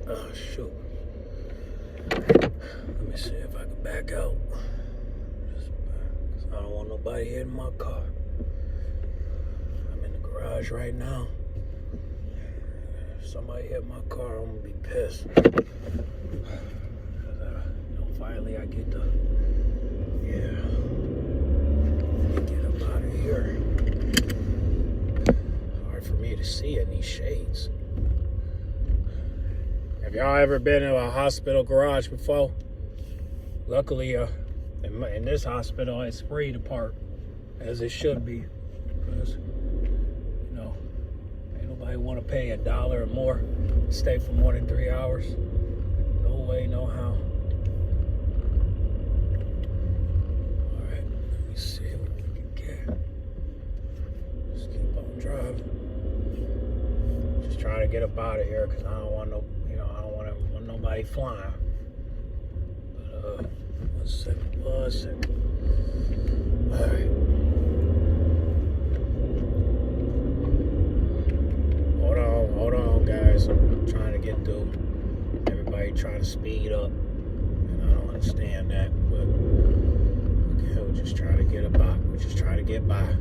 Oh, shoot. Let me see if I can back out. Cause I don't want nobody hitting my car. I'm in the garage right now. If somebody hit my car, I'm gonna be pissed. Finally I get to, get up out of here. Hard for me to see in these shades. Have y'all ever been in a hospital garage before? Luckily, in this hospital, it's free to park, as it should be, because ain't nobody want to pay $1 or more to stay for more than 3 hours. No way, no how. All right, let me see what we can get. Just keep on driving. Just trying to get up out of here because I don't want nobody flying. But, one second. All right. Hold on, guys. I'm trying to get through. Everybody trying to speed up, and I don't understand that. But okay, we're just trying to get by. We're just trying to get by.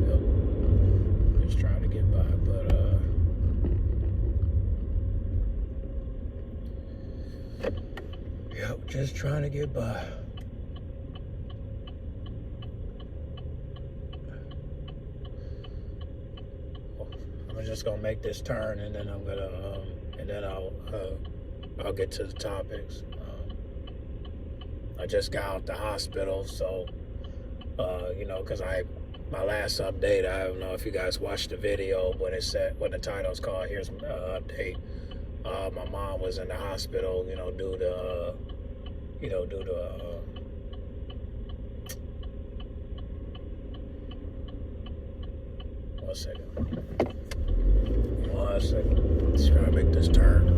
Yep. Just trying to get by, but yep, just trying to get by. I'm just gonna make this turn, and then I'm gonna, I'll get to the topics. I just got out the hospital, so because my last update, I don't know if you guys watched the video when when the title's called "Here's an Update." My mom was in the hospital, due to one second. Let's try to make this turn.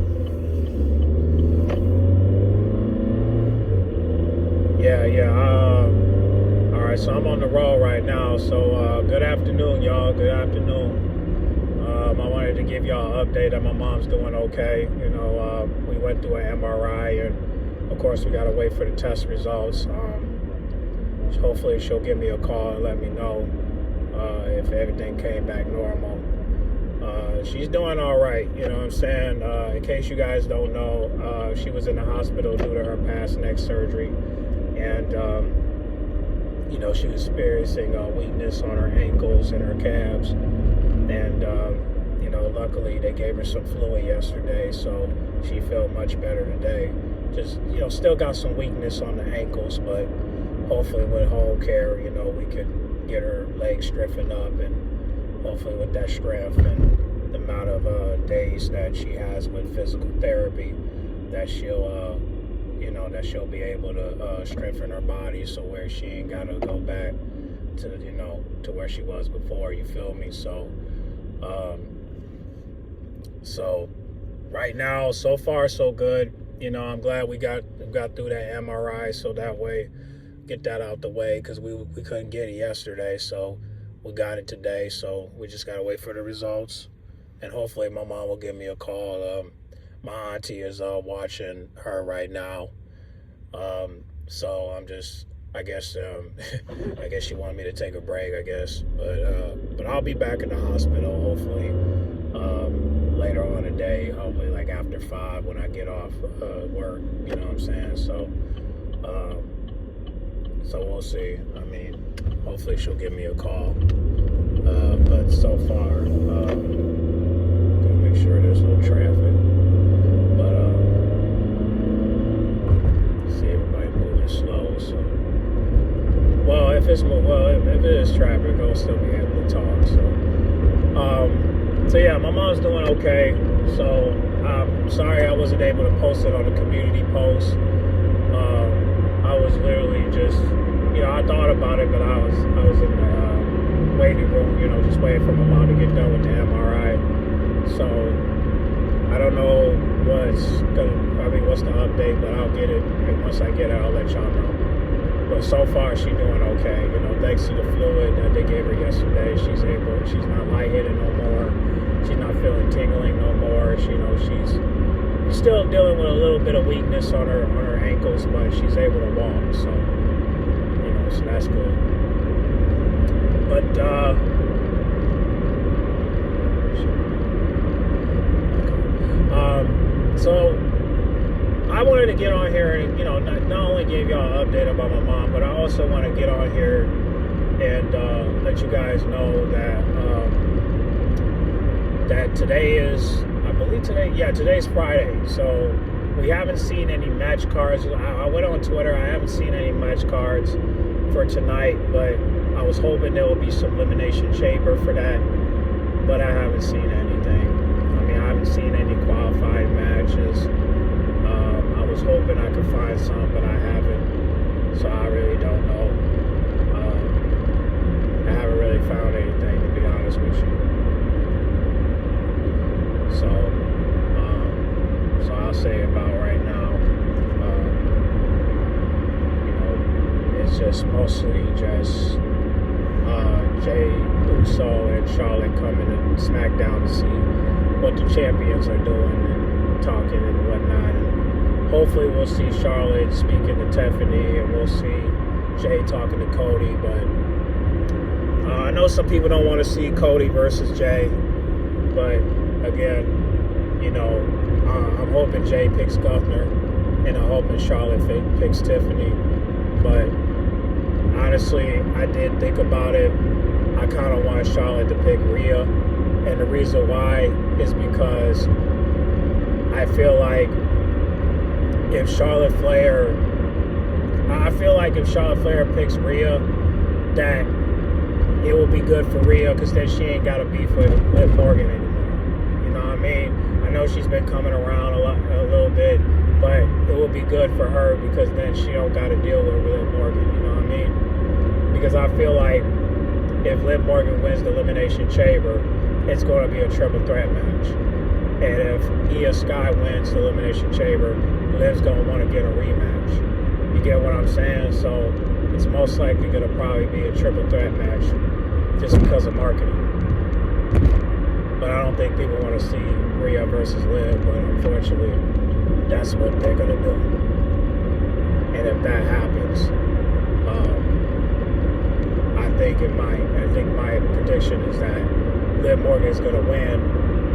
All right, so I'm on the road right now. So good afternoon, y'all. Good afternoon. I wanted to give y'all an update that my mom's doing okay. We went through an MRI, and of course we gotta wait for the test results. So hopefully she'll give me a call and let me know if everything came back normal. She's doing all right, you know what I'm saying? In case you guys don't know, she was in the hospital due to her past neck surgery, and she was experiencing weakness on her ankles and her calves, and luckily they gave her some fluid yesterday, so she felt much better today. Just still got some weakness on the ankles, but hopefully with home care, we could get her legs strengthened up, and hopefully with that strength and the amount of days that she has with physical therapy, that she'll be able to strengthen her body, so where she ain't gotta go back to where she was before. You feel me? So right now, so far so good. I'm glad we got through that MRI, so that way get that out the way, because we couldn't get it yesterday, so we got it today. So we just gotta wait for the results, and hopefully my mom will give me a call. My auntie is watching her right now, so I'm just, I guess she wanted me to take a break, I guess, but I'll be back in the hospital hopefully later on today, hopefully like after 5 when I get off work, you know what I'm saying? So we'll see. I mean, hopefully she'll give me a call, but so far, gonna make sure there's no traffic, but see everybody moving slow, so if it is traffic, I'll still be able to talk. So yeah, my mom's doing okay. So I'm sorry I wasn't able to post it on the community post. I was literally just, I thought about it, but I was in the waiting room, just waiting for my mom to get done with the MRI. So I don't know what's the update, but I'll get it, and once I get it, I'll let y'all know. But so far, she's doing okay. Thanks to the fluid that they gave her yesterday, she's not lightheaded no more. She's not feeling tingling no more. She's still dealing with a little bit of weakness on her ankles, but she's able to walk. So so that's good. But so I wanted to get on here and not only give y'all an update about my mom, but I also want to get on here and let you guys know that that today is, I believe today's Friday. So we haven't seen any match cards. I went on Twitter. I haven't seen any match cards for tonight, but I was hoping there would be some Elimination Chamber for that, but I haven't seen anything. I mean, I haven't seen any qualifying matches. I was hoping I could find some, but I haven't, so I really don't know. I haven't really found anything, to be honest with you. So I'll say about right now, it's just mostly just Jey Uso and Charlotte coming to SmackDown to see what the champions are doing and talking and whatnot. And hopefully we'll see Charlotte speaking to Tiffany, and we'll see Jey talking to Cody. But I know some people don't want to see Cody versus Jey, but again, I'm hoping Jey picks Gunther, and I'm hoping Charlotte picks Tiffany. But honestly, I did think about it. I kind of want Charlotte to pick Rhea, and the reason why is because I feel like if Charlotte Flair picks Rhea, that it will be good for Rhea, because then she ain't got to beef with Liv Morgan anymore. You know what I mean? I know she's been coming around a little bit, but it will be good for her, because then she don't got to deal with Liv Morgan. You know what I mean? Because I feel like if Liv Morgan wins the Elimination Chamber, it's going to be a triple threat match. And if Io Sky wins the Elimination Chamber, Liv's going to want to get a rematch. You get what I'm saying? So it's most likely going to probably be a triple threat match just because of marketing. But I don't think people want to see Rhea versus Liv, but unfortunately, that's what they're going to do. And if that happens, I think my prediction is that Liv Morgan is going to win,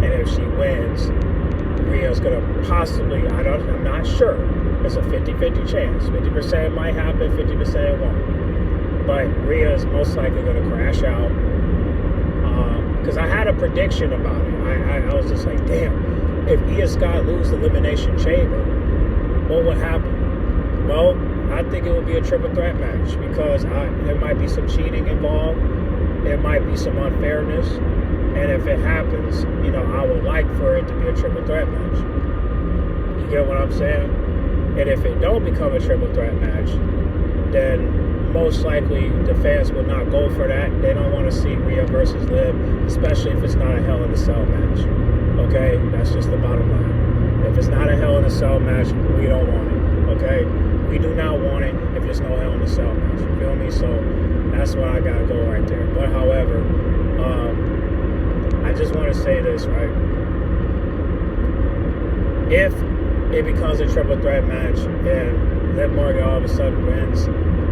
and if she wins, Rhea's going to possibly, I'm not sure. It's a 50-50 chance. 50% might happen, 50% it won't. But Rhea is most likely going to crash out. Because I had a prediction about it. I was just like, damn, if Io Sky loses the Elimination Chamber, what would happen? Well, I think it would be a triple threat match, because there might be some cheating involved. There might be some unfairness. And if it happens, I would like for it to be a triple threat match. You get what I'm saying? And if it don't become a triple threat match, then most likely the fans will not go for that. They don't want to see Rhea versus Liv, especially if it's not a Hell in a Cell match. Okay? That's just the bottom line. If it's not a Hell in a Cell match, we don't want it. Okay? We do not want it if there's no Hell in a Cell match. You feel me? So that's why I gotta go right there. But however, I just want to say this, right? If it becomes a triple threat match and Liv Morgan all of a sudden wins,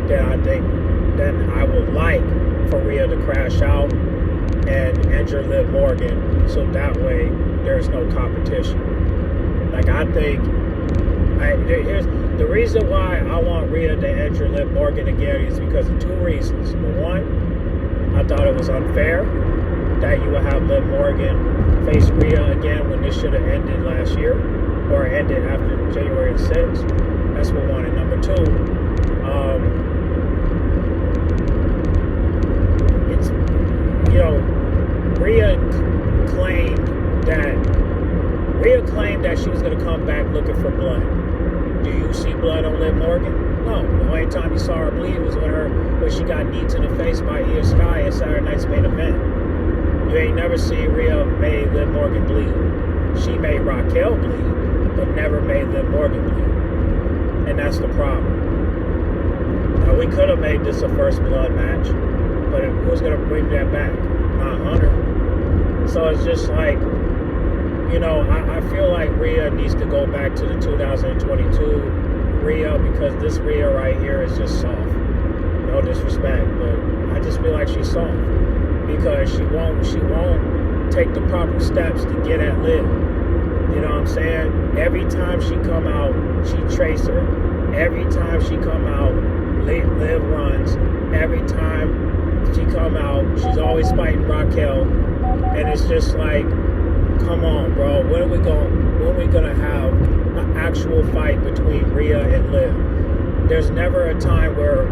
then I would like for Rhea to crash out and injure Liv Morgan, so that way there's no competition. Like, I think here's the reason why I want Rhea to injure Liv Morgan again is because of two reasons. Number one, I thought it was unfair that you would have Liv Morgan face Rhea again when this should have ended last year, or ended after January 6th. That's for one. And number two, it's, Rhea claimed that she was going to come back looking for blood. Do you see blood on Liv Morgan? No. The only time you saw her bleed was when she got knee to the face by Io Sky at Saturday Night's Main Event. You ain't never seen Rhea made Liv Morgan bleed. She made Raquel bleed, but never made Liv Morgan bleed. And that's the problem. Now, we could have made this a first blood match, but who's going to bring that back? Not Hunter. So it's just like, You know, I feel like Rhea needs to go back to the 2022 Rhea, because this Rhea right here is just soft. No disrespect, but I just feel like she's soft because she won't take the proper steps to get at Liv. You know what I'm saying? Every time she come out, she trace her. Every time she come out, Liv runs. Every time she come out, she's always fighting Raquel, and it's just like, come on, bro. When are we gonna have an actual fight between Rhea and Liv? There's never a time where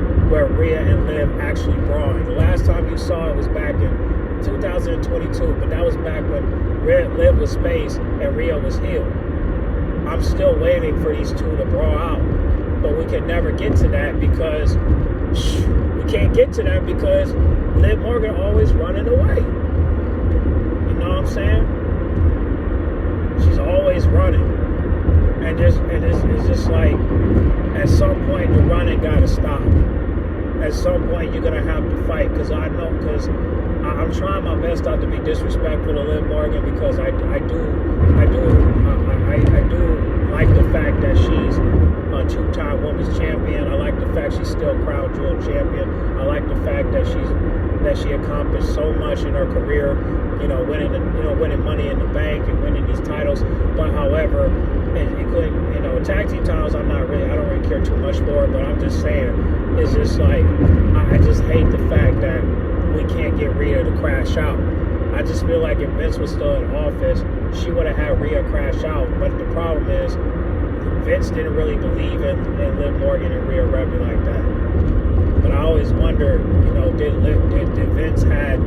Rhea and Liv actually brawling. The last time you saw it was back in 2022, but that was back when Liv was face and Rhea was heel. I'm still waiting for these two to brawl out, but we can never get to that because we can't get to that because Liv Morgan always running away. You know what I'm saying? She's always running, and it's just like at some point the running gotta stop. At some point you're gonna have to fight, because I'm trying my best not to be disrespectful to Liv Morgan, because I do like the fact that she's a two-time women's champion. I like the fact she's still crown jewel champion. I like the fact that she accomplished so much in her career, winning Money in the Bank and winning these titles. But however, tag team titles, I don't really care too much for it. But I'm just saying, it's just like, I just hate the fact that we can't get Rhea to crash out. I just feel like if Vince was still in office, she would have had Rhea crash out. But the problem is, Vince didn't really believe in Liv Morgan and Rhea Ripley like that. But I always wonder, did Vince had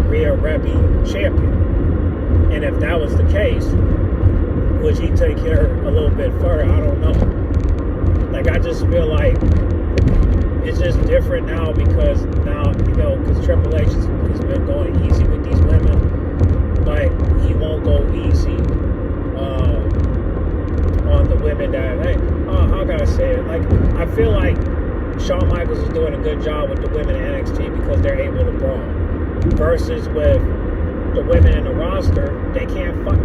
Rhea Ripley champion? And if that was the case, would he take her a little bit further? I don't know. Like, I just feel like it's just different now because Triple H has been going easy with these women, but he won't go easy on the women that, how can I say it? Like, I feel like Shawn Michaels is doing a good job with the women in NXT because they're able to brawl. Versus with the women in the roster, they can't brawl.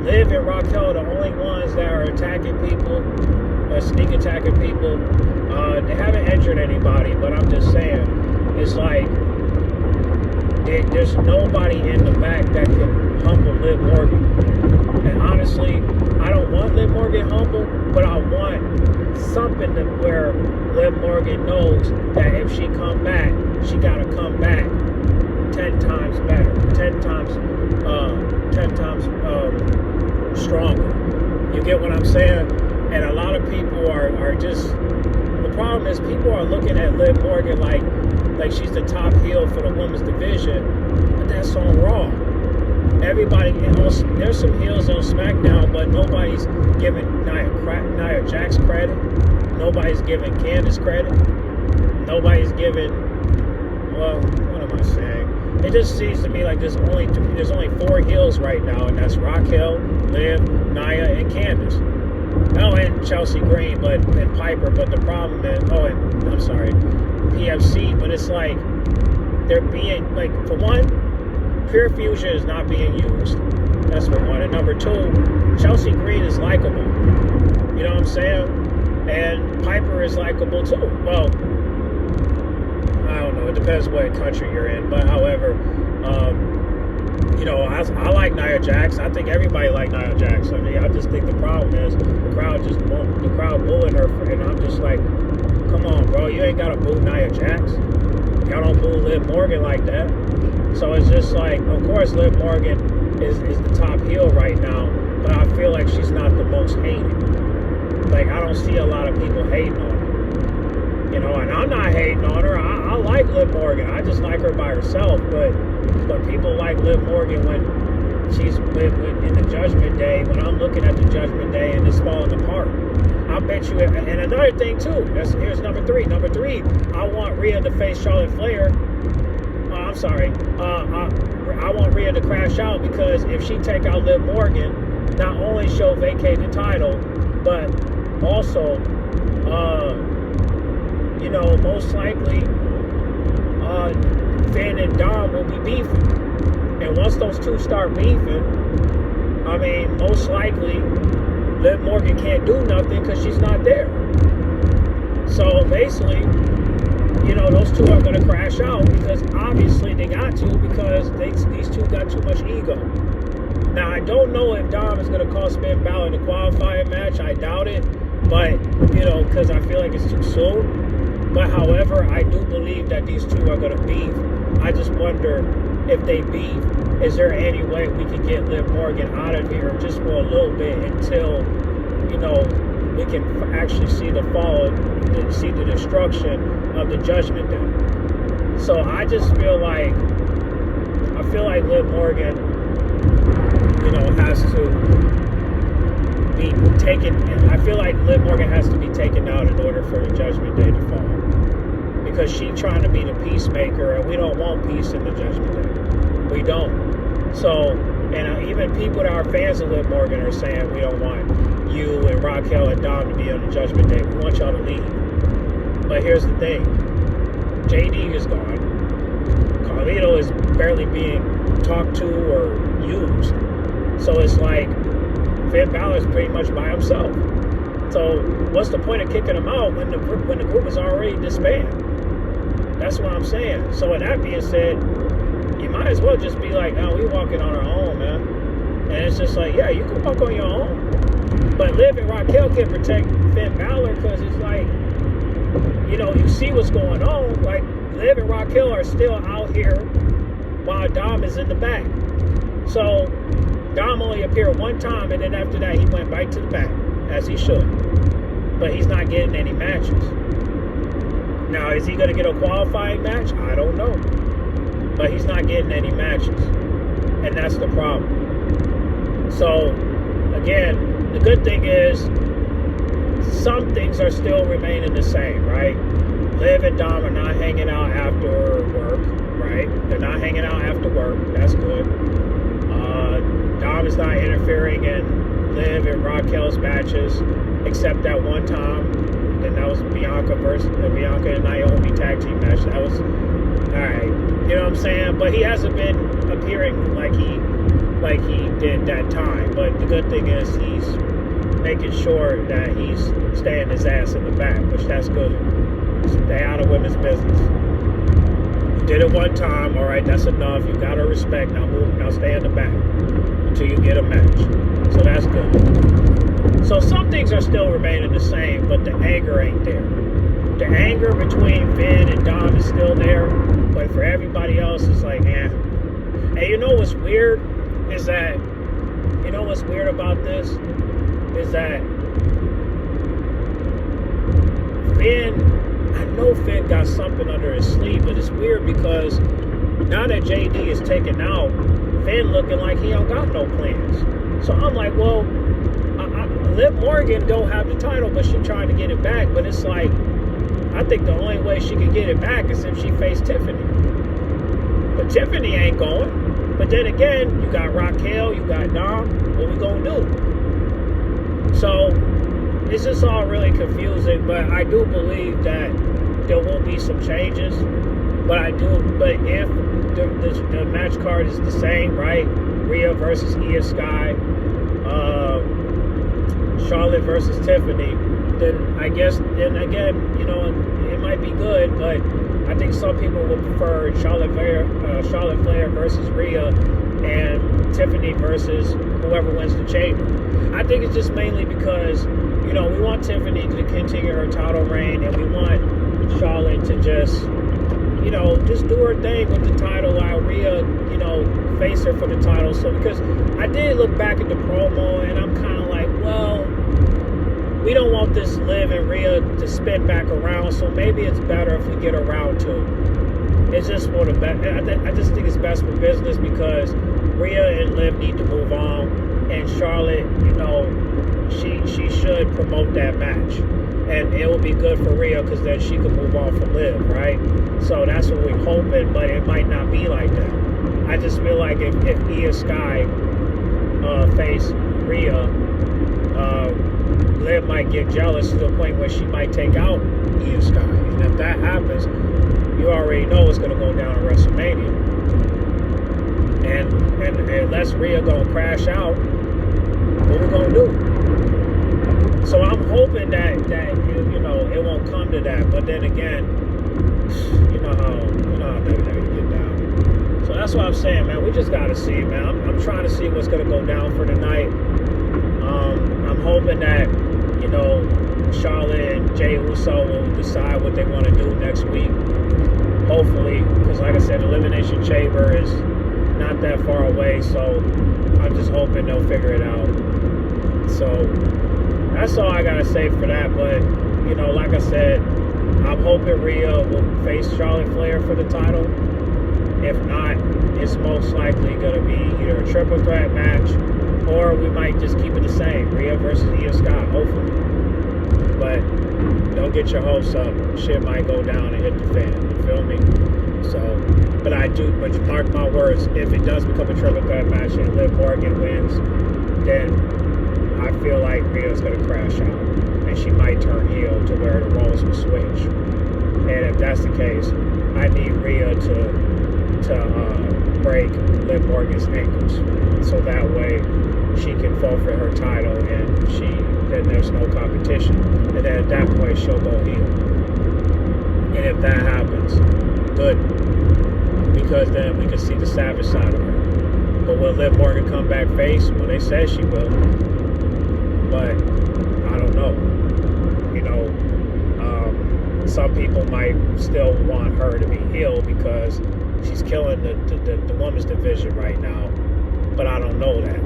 Liv and Raquel are the only ones that are attacking people, sneak attacking people. They haven't injured anybody, but I'm just saying, it's like there's nobody in the back that can humble Liv Morgan. And honestly, I don't want Liv Morgan humble, but I want something where Liv Morgan knows that if she come back, she gotta come back 10 times better, 10 times stronger. You get what I'm saying? And a lot of people are just, the problem is people are looking at Liv Morgan like she's the top heel for the women's division, but that's on Raw. Everybody, there's some heels on SmackDown, but nobody's giving Nia Jax credit. Nobody's giving Candice credit. Nobody's giving, well, what am I saying? It just seems to me like there's only 4 heels right now, and that's Raquel, Liv, Nia, and Candice. Oh, and Chelsea Green, and Piper. But the problem is, PFC. But it's like they're being, like, for one, Pure Fusion is not being used. That's for one. And number 2, Chelsea Green is likable. You know what I'm saying? And Piper is likable too. Well, I don't know. It depends what country you're in. But however, I like Nia Jax. I think everybody like Nia Jax. I mean, I just think the problem is the crowd booing her, and I'm just like, come on, bro, you ain't gotta boo Nia Jax. Y'all don't boo Liv Morgan like that. So it's just like, of course, Liv Morgan is the top heel right now, but I feel like she's not the most hated. Like, I don't see a lot of people hating on her. And I'm not hating on her. I like Liv Morgan. I just like her by herself. But people like Liv Morgan when she's in the Judgment Day, when I'm looking at the Judgment Day and it's falling apart. I bet you, and another thing too, here's number 3. Number 3, I want Rhea to face Charlotte Flair. I want Rhea to crash out, because if she take out Liv Morgan, not only she'll vacate the title, but also, most likely, Finn and Dom will be beefing. And once those two start beefing, I mean, most likely, Liv Morgan can't do nothing because she's not there. So basically, you know, those two are going to crash out because obviously they got to, because these two got too much ego. Now, I don't know if Dom is going to cost Finn Balor the qualifying match. I doubt it. But, you know, because I feel like it's too soon. But, however, I do believe that these two are going to beef. I just wonder if they beef, is there any way we could get Liv Morgan out of here just for a little bit until, you know, we can actually see the fall, see the destruction of the Judgment Day. So I just feel like Liv Morgan, you know, has to be taken. I feel like Liv Morgan has to be taken out in order for the Judgment Day to fall, because she's trying to be the peacemaker, and we don't want peace in the Judgment Day. We don't. So, and even people that are fans of Liv Morgan are saying we don't want you and Raquel and Dom to be on the Judgment Day. We want y'all to leave. But here's the thing. JD is gone. Carlito is barely being talked to or used. So it's like Finn Balor is pretty much by himself. So what's the point of kicking him out when the group is already disbanded? That's what I'm saying. So with that being said, you might as well just be like, oh, we walking on our own, man. And it's just like, yeah, you can walk on your own. But Liv and Raquel can protect Finn Balor, because it's like, you know, you see what's going on. Like, Liv and Raquel are still out here while Dom is in the back. So Dom only appeared one time, and then after that he went right to the back, as he should. But he's not getting any matches. Now, is he going to get a qualifying match? I don't know. But he's not getting any matches. And that's the problem. So, again, the good thing is some things are still remaining the same, right? Liv and Dom are not hanging out after work, right? They're not hanging out after work. That's good. Dom is not interfering in Liv and Raquel's matches, except that one time. And that was Bianca and Naomi tag team match. That was alright. You know what I'm saying? But he hasn't been appearing like he did that time. But the good thing is he's making sure that he's staying his ass in the back, which that's good. Stay out of women's business. You did it one time, alright, that's enough. You gotta respect. Now stay in the back until you get a match. So that's good. So some things are still remaining the same, but the anger ain't there. The anger between Finn and Dom is still there, but for everybody else, it's like, eh. And you know what's weird is that, you know what's weird about this is that Finn, I know Finn got something under his sleeve, but it's weird because now that JD is taken out, Finn looking like he don't got no plans. So I'm like, well, Liv Morgan don't have the title, but she trying to get it back. But it's like, I think the only way she can get it back is if she faced Tiffany. But Tiffany ain't going. But then again, you got Raquel, you got Dom. What we gonna do? So it's just all really confusing. But I do believe that there will be some changes. But if the match card is the same, right? Rhea versus Io Sky, Charlotte versus Tiffany, then I guess, then again, you know, it might be good, but I think some people would prefer Charlotte Flair versus Rhea and Tiffany versus whoever wins the chamber. I think it's just mainly because, you know, we want Tiffany to continue her title reign, and we want Charlotte to just, you know, just do her thing with the title while Rhea, you know, face her for the title. So, because I did look back at the promo, and I'm kind of like, well, we don't want this Liv and Rhea to spin back around, so maybe it's better if we get a round two. It's just for the best. I just think it's best for business, because Rhea and Liv need to move on, and Charlotte, you know, she should promote that match, and it will be good for Rhea, because then she can move on from Liv, right? So that's what we're hoping, but it might not be like that. I just feel like if Io Sky face Rhea, Liv might get jealous to the point where she might take out Io Sky. And if that happens, you already know it's going to go down to WrestleMania. And unless Rhea gonna crash out, what we gonna do? So I'm hoping that you know it won't come to that. But then again, you know how WWE get down. So that's what I'm saying, man. We just gotta see, man. I'm trying to see what's gonna go down for tonight. I'm hoping that, you know, Charlotte and Jey Uso will decide what they want to do next week. Hopefully, because like I said, Elimination Chamber is not that far away, so I'm just hoping they'll figure it out. So that's all I gotta say for that. But you know, like I said, I'm hoping Rhea will face Charlotte Flair for the title. If not, it's most likely gonna be either a triple threat match, or we might just keep it the same, Rhea versus Io Sky, hopefully. But don't get your hopes up. Shit might go down and hit the fan. You feel me? So, but mark my words, if it does become a triple threat match and Liv Morgan wins, then I feel like Rhea's going to crash out. And she might turn heel to where the roles will switch. And if that's the case, I need Rhea to break Liv Morgan's ankles. So that way she can forfeit her title and then there's no competition. And then at that point she'll go heel. And if that happens, good. Because then we can see the savage side of her. But will Liv Morgan come back face? Well, they said she will. But I don't know. You know, some people might still want her to be heel because she's killing the women's division right now. But I don't know that.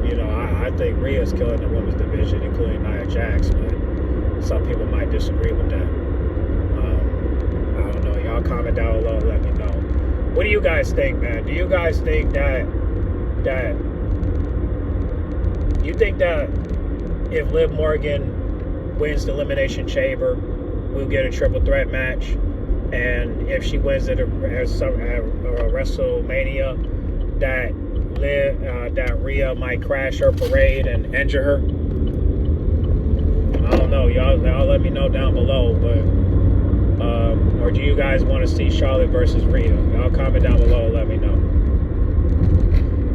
You know, I think Rhea's killing the women's division, including Nia Jax, but some people might disagree with that. I don't know. Y'all comment down below and let me know. What do you guys think, man? Do you guys think that if Liv Morgan wins the Elimination Chamber, we'll get a triple threat match? And if she wins it at WrestleMania, that Rhea might crash her parade and injure her? I don't know. Y'all let me know down below. But or do you guys want to see Charlotte versus Rhea? Y'all comment down below and let me know.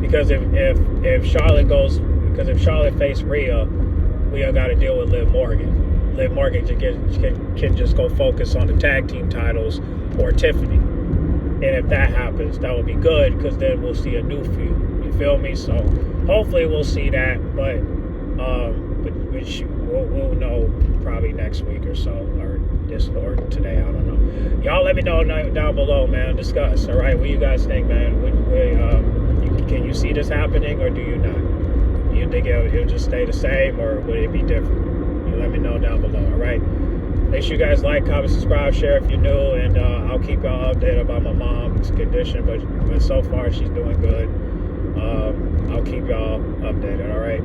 Because if Charlotte faced Rhea, we got to deal with Liv Morgan. Liv Morgan can just go focus on the tag team titles or Tiffany. And if that happens, that would be good because then we'll see a new feud. You feel me? So hopefully we'll see that. But we'll know probably next week or so, or today. I don't know. Y'all let me know down below, man. Discuss. All right, what you guys think, man? Can you see this happening or do you not? You think it'll just stay the same or would it be different? You let me know down below. All right. Make sure you guys like, comment, subscribe, share if you're new, and I'll keep y'all updated about my mom's condition, but so far she's doing good. I'll keep y'all updated, all right?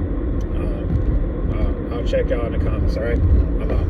I'll check y'all in the comments, all right? I'm out.